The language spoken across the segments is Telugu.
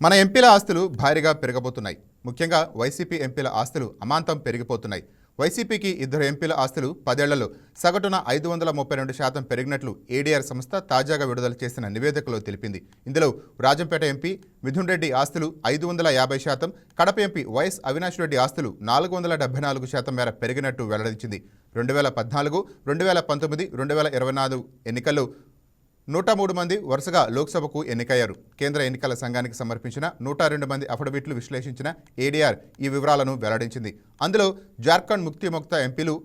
మన ఎంపీల ఆస్తులు భారీగా పెరగబోతున్నాయి. ముఖ్యంగా వైసీపీ ఎంపీల ఆస్తులు అమాంతం పెరిగిపోతున్నాయి. వైసీపీకి 2 ఎంపీల ఆస్తులు 10 ఏళ్లలో సగటున 532% పెరిగినట్లు ఏడీఆర్ సంస్థ తాజాగా విడుదల చేసిన నివేదికలో తెలిపింది. ఇందులో రాజంపేట ఎంపీ మిథున్ రెడ్డి ఆస్తులు 550%, కడప ఎంపీ వైఎస్ అవినాష్ రెడ్డి ఆస్తులు 474% మేర పెరిగినట్టు వెల్లడించింది. 2014, 2019, 2024 ఎన్నికల్లో 103 మంది వరుసగా లోక్సభకు ఎన్నికయ్యారు. కేంద్ర ఎన్నికల సంఘానికి సమర్పించిన 102 మంది అఫిడవిట్లు విశ్లేషించిన ఏడీఆర్ ఈ వివరాలను వెల్లడించింది. అందులో జార్ఖండ్ ముక్తి మోర్చా ఎంపీలు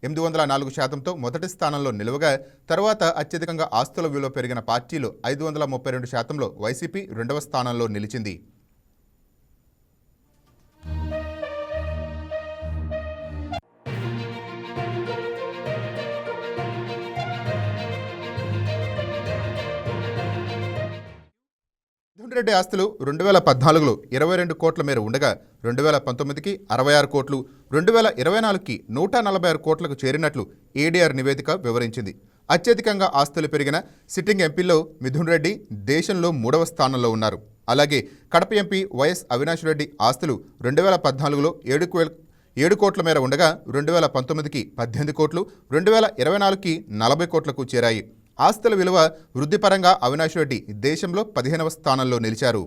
804%తో మొదటి స్థానంలో నిలువగా, తర్వాత అత్యధికంగా ఆస్తుల విలువ పెరిగిన పార్టీలు 532%లో వైసీపీ 2వ స్థానంలో నిలిచింది. మిథున్ రెడ్డి ఆస్తులు 2014లో 22 కోట్ల మేర ఉండగా 2019కి 66 కోట్లు, 2024కి 146 కోట్లకు చేరినట్లు ఏడీఆర్ నివేదిక వివరించింది. అత్యధికంగా ఆస్తులు పెరిగిన సిట్టింగ్ ఎంపీల్లో మిథున్ రెడ్డి దేశంలో 3వ స్థానంలో ఉన్నారు. అలాగే కడప ఎంపీ వైఎస్ అవినాష్ రెడ్డి ఆస్తులు 2014లో 7 కోట్ల మేర ఉండగా 2019కి 18 కోట్లు, 2024కి 40 కోట్లకు చేరాయి. ఆస్తుల విలువ వృద్ధిపరంగా అవినాష్ రెడ్డి దేశంలో 15వ స్థానంలో నిలిచారు.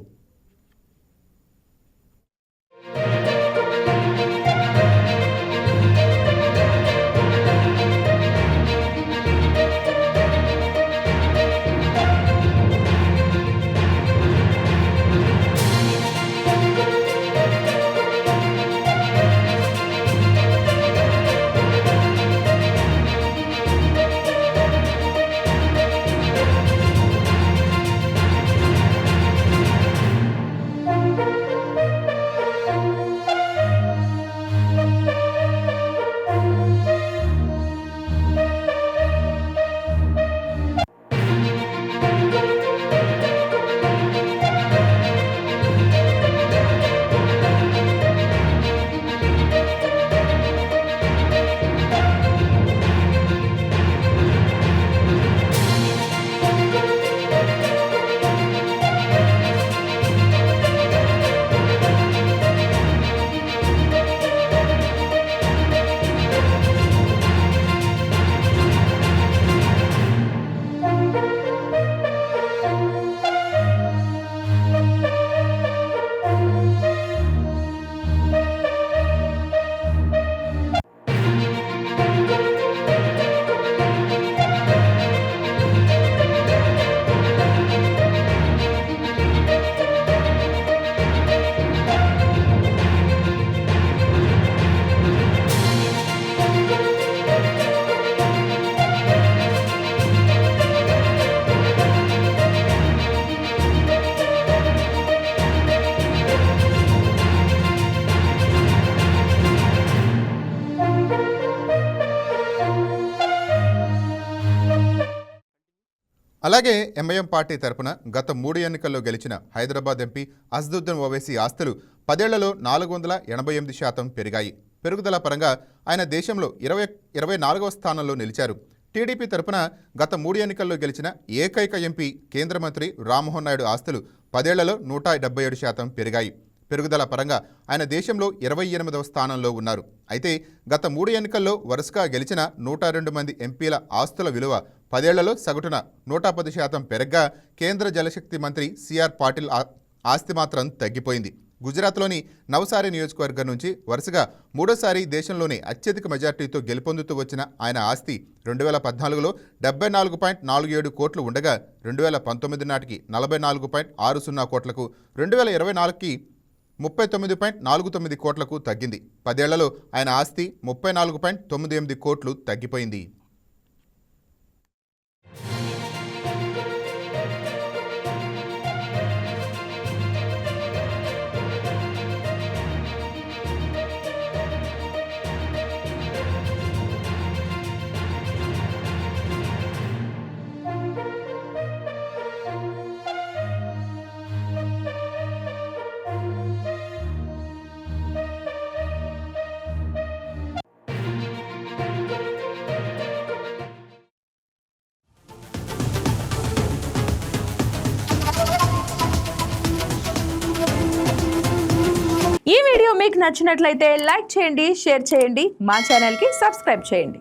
అలాగే ఎంఐఎం పార్టీ తరపున గత 3 ఎన్నికల్లో గెలిచిన హైదరాబాద్ ఎంపీ అసదుద్దీన్ ఓవైసీ ఆస్తులు 10 ఏళ్లలో 488% పెరిగాయి. పెరుగుదల పరంగా ఆయన దేశంలో 24వ స్థానంలో నిలిచారు. టీడీపీ తరపున గత 3 ఎన్నికల్లో గెలిచిన ఏకైక ఎంపీ కేంద్ర మంత్రి రామ్మోహన్ నాయుడు ఆస్తులు 10 ఏళ్లలో 177% పెరిగాయి. పెరుగుదల పరంగా ఆయన దేశంలో 28వ స్థానంలో ఉన్నారు. అయితే గత 3 ఎన్నికల్లో వరుసగా గెలిచిన 102 మంది ఎంపీల ఆస్తుల విలువ 10 ఏళ్లలో సగటున 110% పెరగ్గా, కేంద్ర జలశక్తి మంత్రి సిఆర్ పాటిల్ ఆస్తి మాత్రం తగ్గిపోయింది. గుజరాత్లోని నవసారి నియోజకవర్గం నుంచి వరుసగా 3వసారి దేశంలోనే అత్యధిక మెజార్టీతో గెలుపొందుతూ వచ్చిన ఆయన ఆస్తి 2014లో 74.47 కోట్లు ఉండగా 2019 నాటికి 44.60 కోట్లకు, 2024కి 39.49 కోట్లకు తగ్గింది. 10 ఏళ్లలో ఆయన ఆస్తి 34.98 కోట్లు తగ్గిపోయింది. ఈ వీడియో మీకు నచ్చినట్లయితే లైక్ చేయండి, షేర్ చేయండి, మా ఛానల్కి సబ్స్క్రైబ్ చేయండి.